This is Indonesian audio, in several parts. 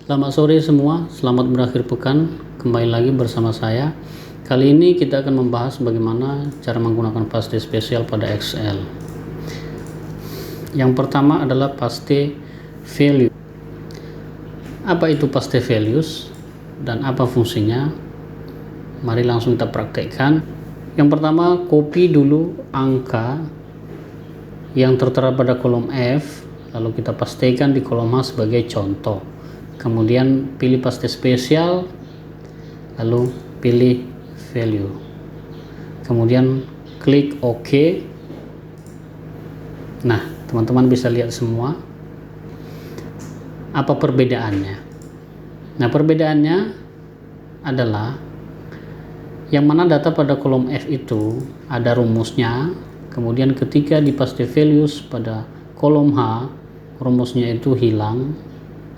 Selamat sore semua, selamat berakhir pekan. Kembali lagi bersama saya. Kali ini kita akan membahas bagaimana cara menggunakan paste spesial pada Excel. Yang pertama adalah paste value. Apa itu paste values dan apa fungsinya? Mari langsung kita praktekkan. Yang pertama, copy dulu angka yang tertera pada kolom F, lalu kita pastekan di kolom H sebagai contoh. Kemudian pilih paste spesial, lalu pilih value, kemudian klik OK. Nah, teman-teman bisa lihat semua apa perbedaannya. Nah, perbedaannya adalah yang mana data pada kolom F itu ada rumusnya, kemudian ketika di paste values pada kolom H, rumusnya itu hilang,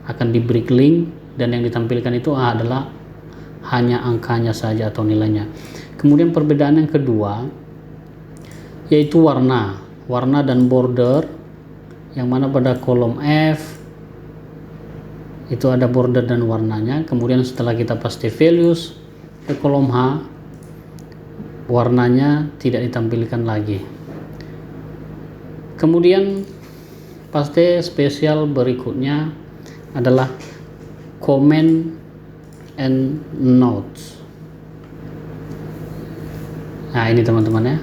akan di break link, dan yang ditampilkan itu adalah hanya angkanya saja atau nilainya. Kemudian perbedaan yang kedua yaitu warna dan border, yang mana pada kolom F itu ada border dan warnanya. Kemudian setelah kita paste values ke kolom H, warnanya tidak ditampilkan lagi. Kemudian paste spesial berikutnya adalah comment and notes. Nah, ini teman-teman ya.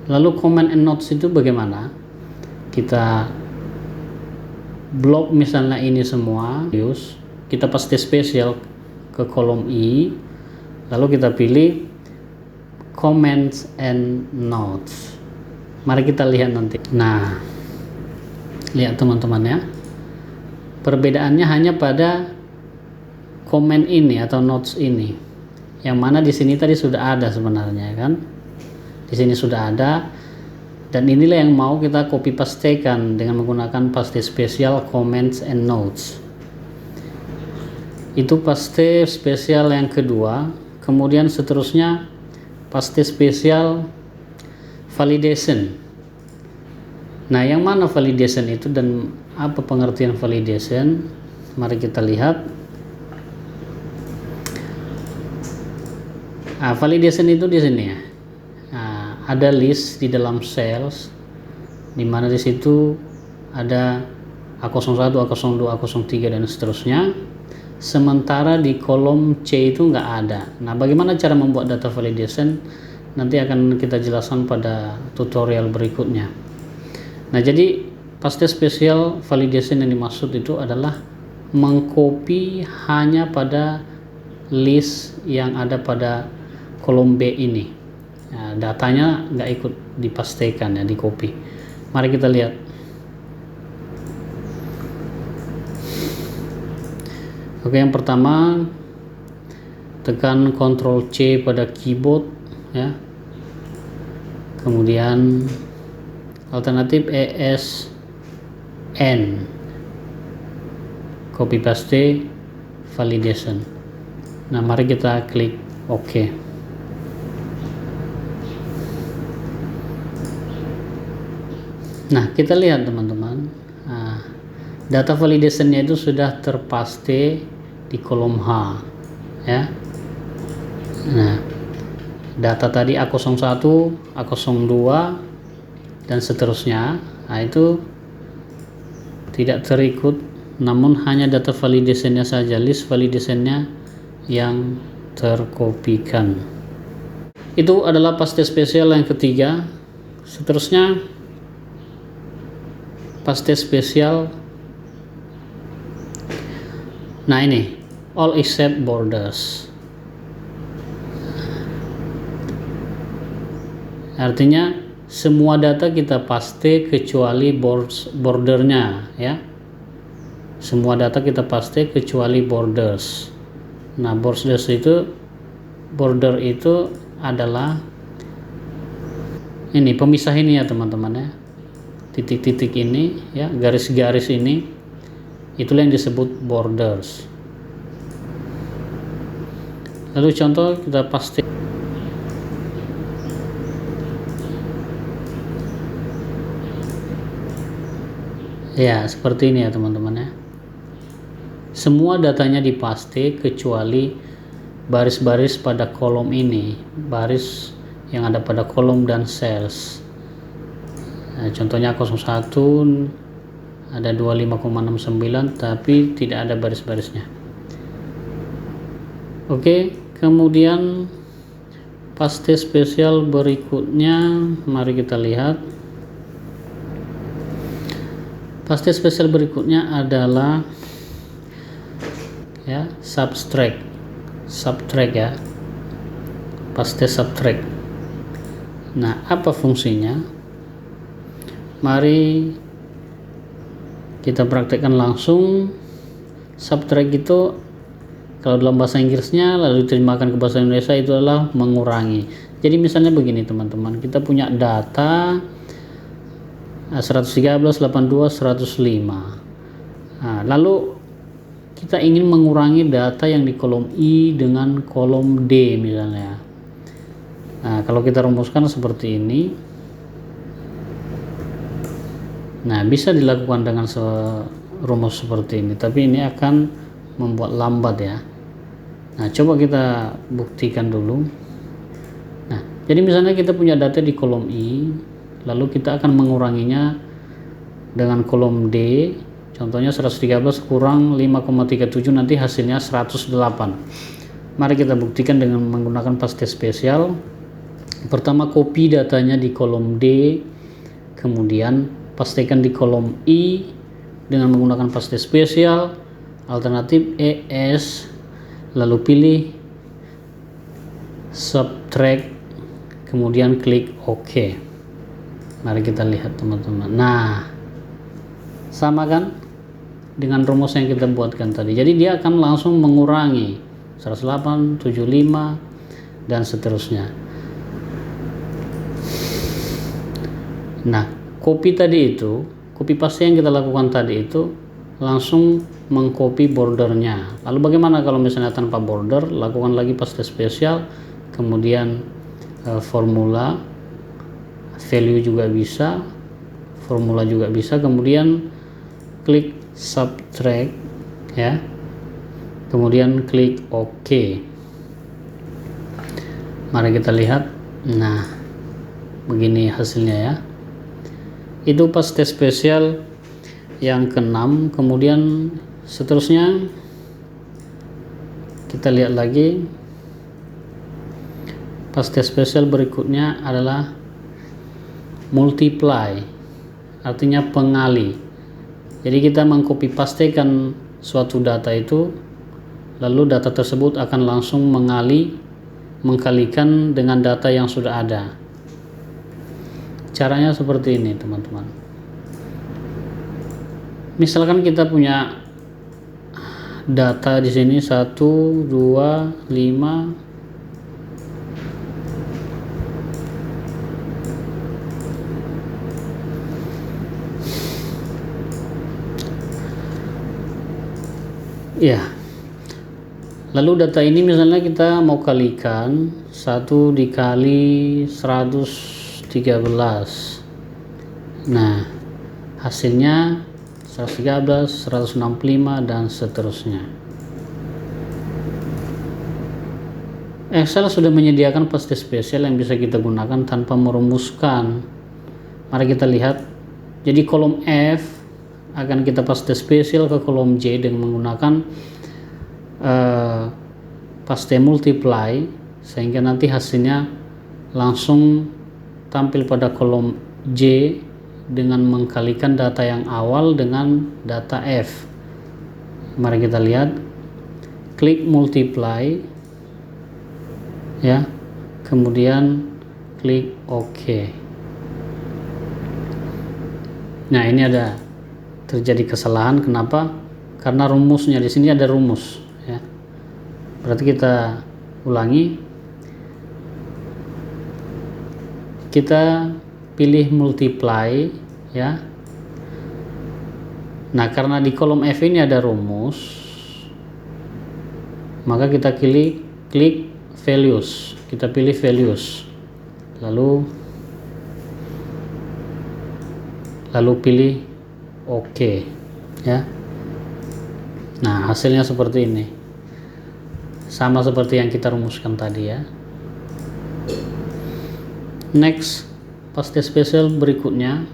Lalu comment and notes itu bagaimana? Kita blok misalnya ini semua, kita paste spesial ke kolom I, lalu kita pilih comments and notes. Mari kita lihat nanti. Nah, lihat teman-teman ya. Perbedaannya hanya pada komen ini atau notes ini, yang mana di sini tadi sudah ada sebenarnya kan, di sini sudah ada, dan inilah yang mau kita copy pastekan dengan menggunakan paste spesial comments and notes. Itu paste spesial yang kedua. Kemudian seterusnya paste spesial validation. Nah, yang mana validation itu dan apa pengertian validation? Mari kita lihat. Validation itu di sini ya. Ada list di dalam cells, di mana di situ ada A01, A02, A03 dan seterusnya. Sementara di kolom C itu nggak ada. Nah, bagaimana cara membuat data validation? Nanti akan kita jelaskan pada tutorial berikutnya. Nah, jadi paste spesial validation yang dimaksud itu adalah mengcopy hanya pada list yang ada pada kolom B ini. Nah, datanya nggak ikut dipastekan ya, di copy. Mari kita lihat. Oke, yang pertama tekan Ctrl C pada keyboard ya. Kemudian alternatif ESN, copy paste validation. Nah, mari kita klik OK. Nah, kita lihat teman-teman, data validationnya itu sudah terpaste di kolom H ya. Nah, data tadi A01, A02 dan seterusnya, nah itu tidak terikut, namun hanya data validationnya saja, list validationnya yang terkopikan. Itu adalah paste spesial yang ketiga. Seterusnya paste spesial, nah ini all except borders, artinya semua data kita paste kecuali bordernya ya. Semua data kita paste kecuali borders. Nah, border itu adalah ini pemisah ini ya teman-teman ya. Titik-titik ini ya, garis-garis ini, itulah yang disebut borders. Lalu contoh kita paste. Ya, seperti ini ya teman-teman ya. semua datanya dipaste kecuali baris-baris pada kolom ini, baris yang ada pada kolom dan cells. Nah, contohnya 01 ada 25,69 tapi tidak ada baris-barisnya. Oke, kemudian paste spesial berikutnya, mari kita lihat. Paste spesial berikutnya adalah ya subtract ya, paste subtract. Nah, apa fungsinya? Mari kita praktekkan langsung. Subtract itu kalau dalam bahasa Inggrisnya lalu diterjemahkan ke bahasa Indonesia itu adalah mengurangi. Jadi misalnya begini teman-teman, kita punya data 113, 82, 105. Nah, lalu kita ingin mengurangi data yang di kolom I dengan kolom D misalnya. Nah, kalau kita rumuskan seperti ini, nah bisa dilakukan dengan rumus seperti ini, tapi ini akan membuat lambat ya. Nah, coba kita buktikan dulu. Nah, jadi misalnya kita punya data di kolom I, lalu kita akan menguranginya dengan kolom D. Contohnya 113 kurang 5,37, nanti hasilnya 108. Mari kita buktikan dengan menggunakan paste spesial. Pertama, copy datanya di kolom D, kemudian pastikan di kolom I dengan menggunakan paste spesial, alternatif ES, lalu pilih subtract, kemudian klik OK. Mari kita lihat teman-teman. Nah, sama kan dengan rumus yang kita buatkan tadi. Jadi dia akan langsung mengurangi 108, 75 dan seterusnya. Nah, copy paste yang kita lakukan tadi itu langsung mengcopy bordernya. Lalu bagaimana kalau misalnya tanpa border? Lakukan lagi paste spesial, kemudian formula, value juga bisa, formula juga bisa, kemudian klik subtract ya, kemudian klik OK. Mari kita lihat. Nah, begini hasilnya ya. Itu paste spesial yang ke-6. Kemudian seterusnya kita lihat lagi. Paste spesial berikutnya adalah multiply, artinya pengali. Jadi kita mengcopy pastekan suatu data itu, lalu data tersebut akan langsung mengkalikan dengan data yang sudah ada. Caranya seperti ini teman-teman. Misalkan kita punya data di sini 1, 2, 5. Ya, lalu data ini misalnya kita mau kalikan 1 dikali 113. Nah, hasilnya 113, 165 dan seterusnya. Excel sudah menyediakan paste spesial yang bisa kita gunakan tanpa merumuskan. Mari kita lihat. Jadi kolom F akan kita paste spesial ke kolom J dengan menggunakan paste multiply, sehingga nanti hasilnya langsung tampil pada kolom J dengan mengkalikan data yang awal dengan data F. Mari kita lihat. Klik multiply ya, kemudian klik OK. Nah, ini ada terjadi kesalahan. Kenapa? Karena rumusnya di sini ada rumus ya. Berarti kita ulangi. Kita pilih multiply ya. Nah, karena di kolom F ini ada rumus, maka kita klik values. Kita pilih values. Lalu pilih OK ya. Nah, hasilnya seperti ini, sama seperti yang kita rumuskan tadi ya. Next, past tense special berikutnya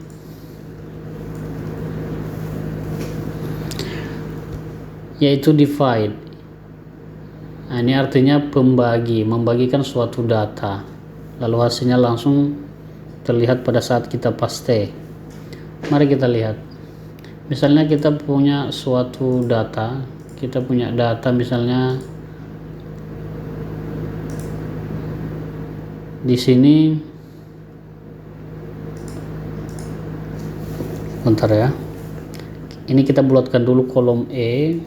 yaitu divide. Nah, ini artinya membagikan suatu data, lalu hasilnya langsung terlihat pada saat kita paste. Mari kita lihat. Misalnya kita punya suatu data, misalnya di sini, bentar ya. Ini kita bulatkan dulu kolom E.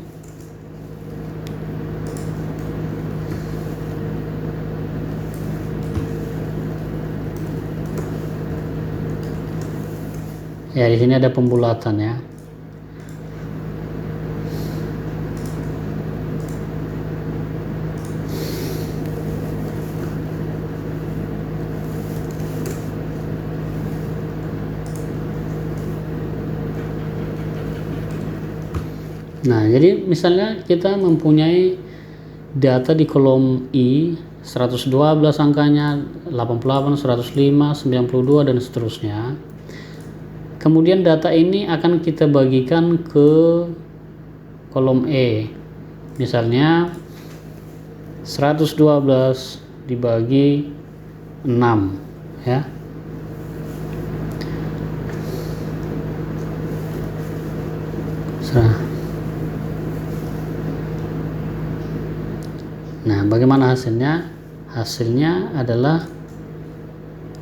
Ya, di sini ada pembulatan ya. Nah, jadi misalnya kita mempunyai data di kolom I 112 angkanya, 88, 105, 92 dan seterusnya. Kemudian data ini akan kita bagikan ke kolom E. Misalnya 112 dibagi 6 ya. Nah, bagaimana hasilnya? Hasilnya adalah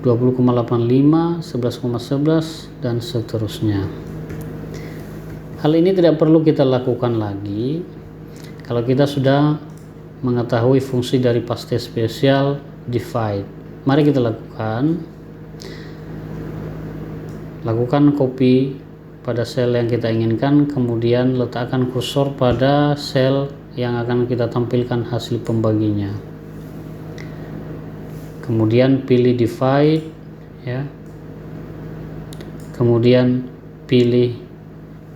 20,85, 11,11 dan seterusnya. Hal ini tidak perlu kita lakukan lagi kalau kita sudah mengetahui fungsi dari past tense special divide. Mari kita lakukan copy pada sel yang kita inginkan, kemudian letakkan kursor pada sel yang akan kita tampilkan hasil pembaginya. Kemudian pilih divide ya. Kemudian pilih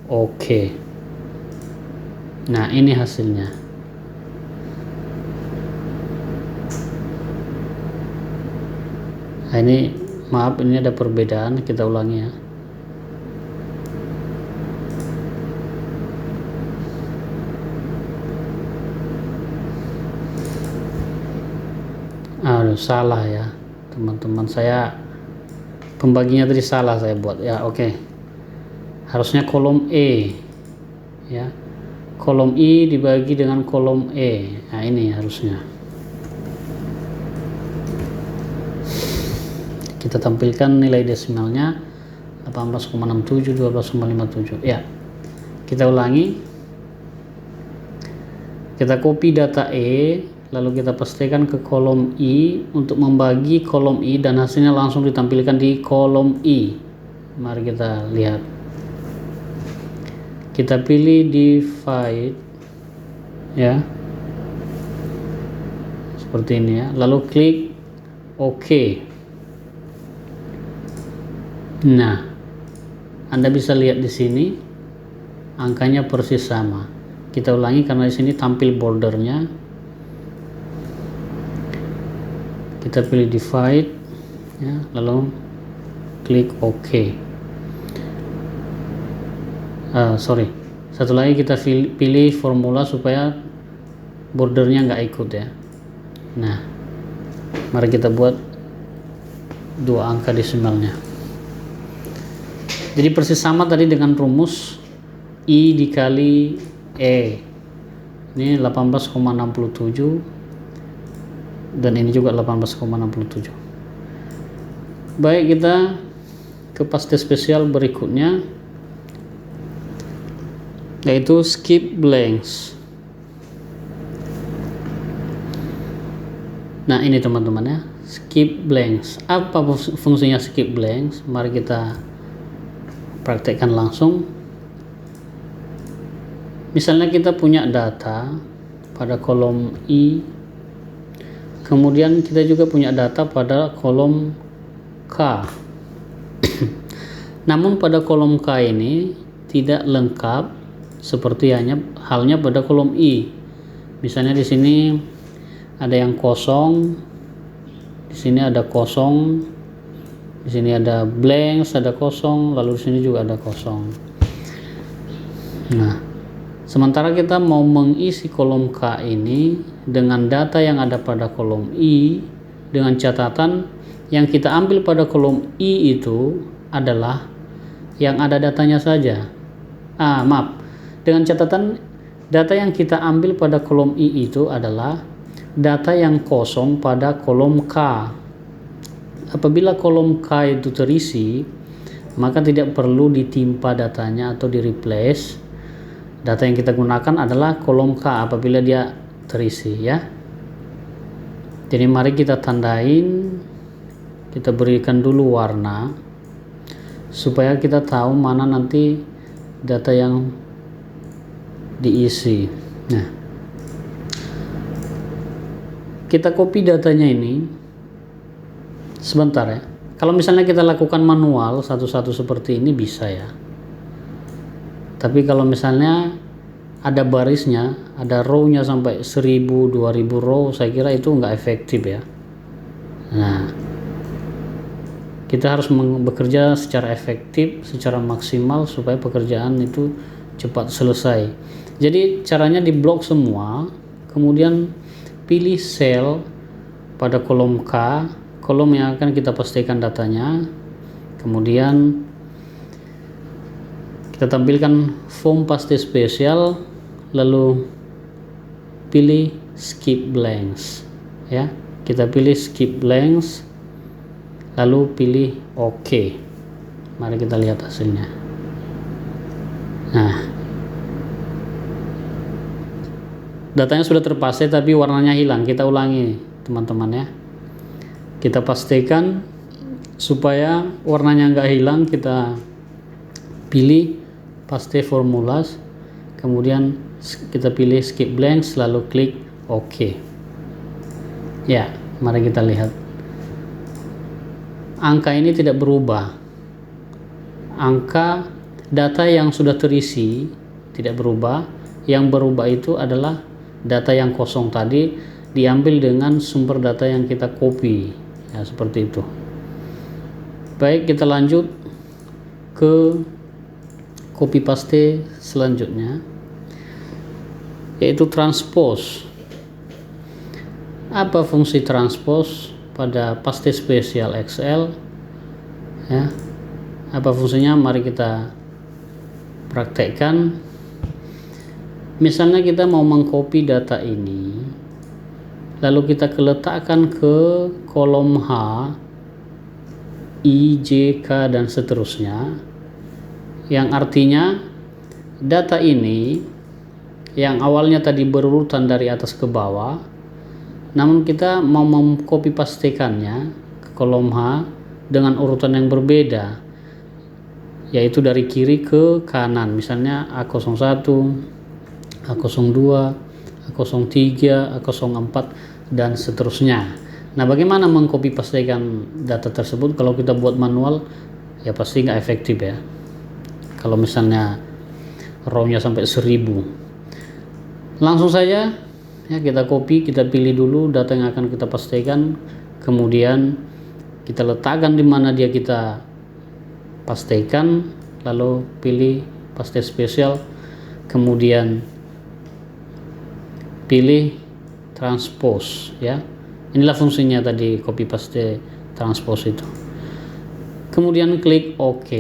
OK. Nah, ini hasilnya. Nah, ini maaf, ini ada perbedaan, kita ulangi ya. Aduh, salah ya teman-teman, saya pembaginya tadi salah saya buat ya. Oke, harusnya kolom E ya, kolom I dibagi dengan kolom E. Nah, ini harusnya kita tampilkan nilai desimalnya 18,67, 12,57 ya. Kita ulangi, kita copy data E, lalu kita pastikan ke kolom I untuk membagi kolom I, dan hasilnya langsung ditampilkan di kolom I. Mari kita lihat. Kita pilih divide ya, seperti ini ya, lalu klik OK. Nah, Anda bisa lihat di sini angkanya persis sama. Kita ulangi karena di sini tampil bordernya. Kita pilih divide ya, lalu klik OK. Satu lagi kita pilih formula supaya bordernya nggak ikut ya. Nah, mari kita buat 2 angka desimalnya. Jadi persis sama tadi dengan rumus I dikali E. Ini 18,67 dan ini juga 18,67. Baik, kita ke past tense special berikutnya, yaitu skip blanks. Nah, ini teman-teman ya, skip blanks. Apa fungsinya skip blanks? Mari kita praktekkan langsung. Misalnya kita punya data pada kolom I, kemudian kita juga punya data pada kolom K. Namun pada kolom K ini tidak lengkap seperti halnya pada kolom I. Misalnya di sini ada yang kosong, di sini ada kosong, di sini ada blanks, ada kosong, lalu di sini juga ada kosong. Nah, sementara kita mau mengisi kolom K ini dengan data yang ada pada kolom I, dengan catatan yang kita ambil pada kolom I itu adalah yang ada datanya saja. Dengan catatan data yang kita ambil pada kolom I itu adalah data yang kosong pada kolom K. Apabila kolom K itu terisi, maka tidak perlu ditimpa datanya atau di replace. Data yang kita gunakan adalah kolom K apabila dia terisi, ya. Jadi mari kita tandain, kita berikan dulu warna supaya kita tahu mana nanti data yang diisi. Nah, kita copy datanya ini sebentar ya. Kalau misalnya kita lakukan manual satu-satu seperti ini bisa ya, tapi kalau misalnya ada barisnya, ada row-nya sampai 1000, 2000 row, saya kira itu nggak efektif ya. Nah, kita harus bekerja secara efektif, secara maksimal supaya pekerjaan itu cepat selesai. Jadi caranya di blok semua, kemudian pilih sel pada kolom K, kolom yang akan kita pastikan datanya, kemudian kita tampilkan form paste spesial, lalu pilih skip blanks, ya. Kita pilih skip blanks, lalu pilih OK. Mari kita lihat hasilnya. Nah, datanya sudah terpaste tapi warnanya hilang. Kita ulangi teman-teman ya. Kita pastikan supaya warnanya nggak hilang, kita pilih paste formulas, kemudian kita pilih skip blanks, lalu klik OK. Ya, mari kita lihat. Angka ini tidak berubah. Angka data yang sudah terisi tidak berubah. Yang berubah itu adalah data yang kosong tadi diambil dengan sumber data yang kita copy, ya, seperti itu. Baik, kita lanjut ke copy paste selanjutnya, yaitu transpose. Apa fungsi transpose pada paste spesial Excel, ya? Apa fungsinya? Mari kita praktekkan. Misalnya kita mau mengcopy data ini, lalu kita letakkan ke kolom H, I, J, K, dan seterusnya, yang artinya data ini yang awalnya tadi berurutan dari atas ke bawah, namun kita mau mengcopy pastekannya ke kolom H dengan urutan yang berbeda, yaitu dari kiri ke kanan, misalnya A01, A02, A03, A04, dan seterusnya. Nah, bagaimana mengcopy pastekan data tersebut? Kalau kita buat manual, ya pasti nggak efektif ya. Kalau misalnya row-nya sampai 1000, langsung saja ya kita copy, kita pilih dulu data yang akan kita pastekan, kemudian kita letakkan di mana dia kita pastekan, lalu pilih paste spesial, kemudian pilih transpose, ya. Inilah fungsinya tadi copy paste transpose itu. Kemudian klik OK.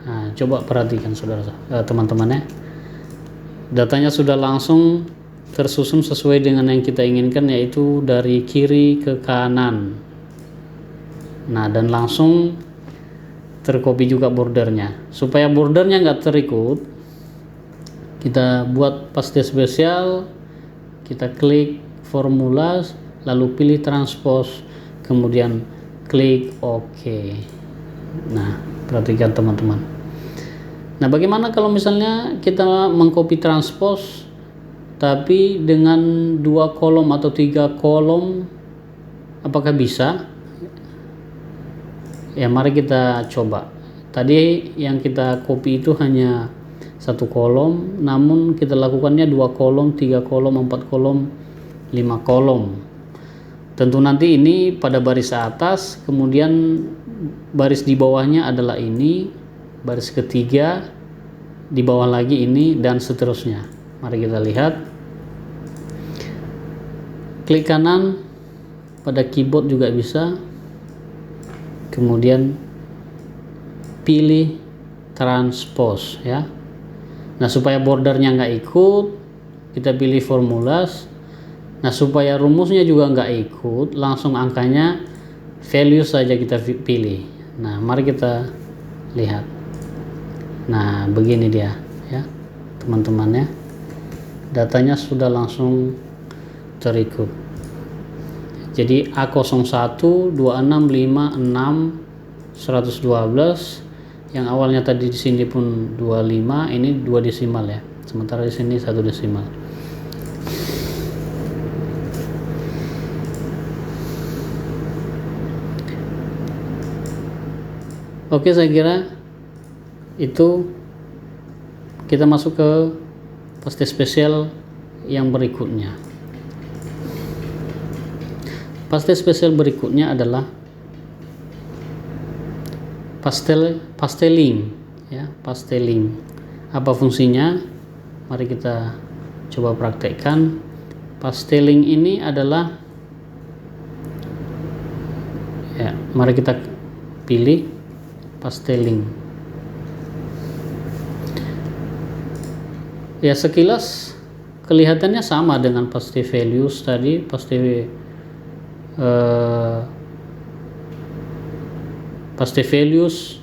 Nah, coba perhatikan saudara, teman-teman ya. Datanya sudah langsung tersusun sesuai dengan yang kita inginkan, yaitu dari kiri ke kanan. Nah, dan langsung tercopy juga bordernya. Supaya bordernya nggak terikut, kita buat paste spesial, kita klik formulas, lalu pilih transpose, kemudian klik OK. Nah, perhatikan teman-teman. Nah, bagaimana kalau misalnya kita mengcopy transpose tapi dengan 2 kolom atau 3 kolom, apakah bisa? Ya, mari kita coba. Tadi yang kita copy itu hanya satu kolom, namun kita lakukannya 2 kolom, 3 kolom, 4 kolom, 5 kolom. Tentu nanti ini pada baris atas, kemudian baris di bawahnya adalah ini, baris ketiga di bawah lagi ini, dan seterusnya. Mari kita lihat. Klik kanan pada keyboard juga bisa, kemudian pilih transpose ya. Nah, supaya bordernya nggak ikut, kita pilih formulas. Nah, supaya rumusnya juga nggak ikut, langsung angkanya value saja kita pilih. Nah, mari kita lihat. Nah, begini dia ya teman-teman ya, datanya sudah langsung terikut. Jadi A01 2656 112, yang awalnya tadi di sini pun 25, ini 2 desimal ya, sementara di sini 1 desimal. Oke, saya kira itu. Kita masuk ke paste spesial yang berikutnya. Paste spesial berikutnya adalah pasteling ya, pasteling. Apa fungsinya? Mari kita coba praktekkan. Pasteling ini adalah ya, mari kita pilih pasteling. Ya, sekilas kelihatannya sama dengan paste values tadi, paste values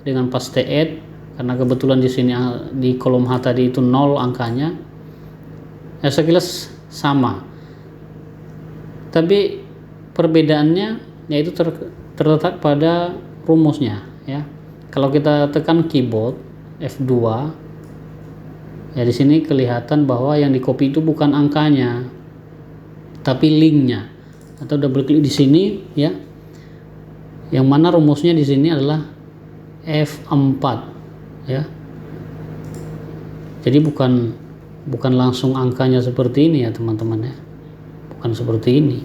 dengan paste add, karena kebetulan di sini di kolom H tadi itu 0 angkanya. Ya, sekilas sama, tapi perbedaannya yaitu terletak pada rumusnya ya. Kalau kita tekan keyboard F2 ya, di sini kelihatan bahwa yang di copy itu bukan angkanya tapi linknya. Atau double klik di sini ya, yang mana rumusnya di sini adalah F4 ya. Jadi bukan langsung angkanya seperti ini ya teman-teman ya, bukan seperti ini.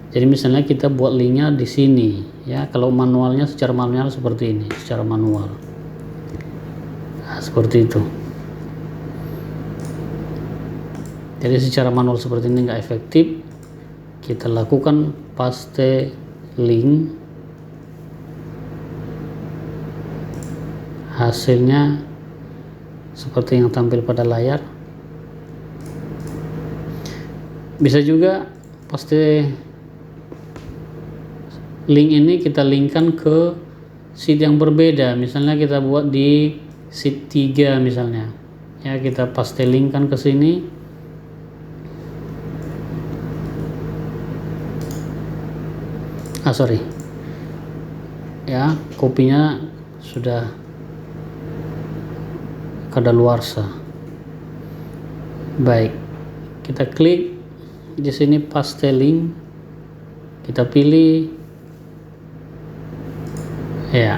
Jadi misalnya kita buat linknya di sini ya, kalau manualnya secara manual seperti ini, secara manual. Nah, seperti itu. Jadi secara manual seperti ini nggak efektif. Kita lakukan paste link, hasilnya seperti yang tampil pada layar. Bisa juga paste link ini kita linkkan ke sheet yang berbeda. Misalnya kita buat di sheet 3 misalnya ya, kita paste linkkan ke sini. Ya, kopinya sudah kadaluarsa. Baik, kita klik di sini paste link, kita pilih ya.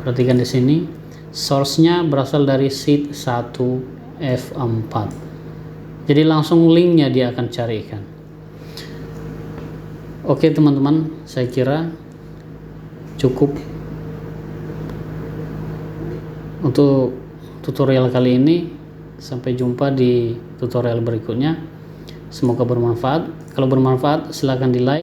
Perhatikan di sini source-nya berasal dari sheet 1 F4. Jadi langsung linknya dia akan carikan. Oke teman-teman, saya kira cukup untuk tutorial kali ini. Sampai jumpa di tutorial berikutnya. Semoga bermanfaat. Kalau bermanfaat silahkan di like.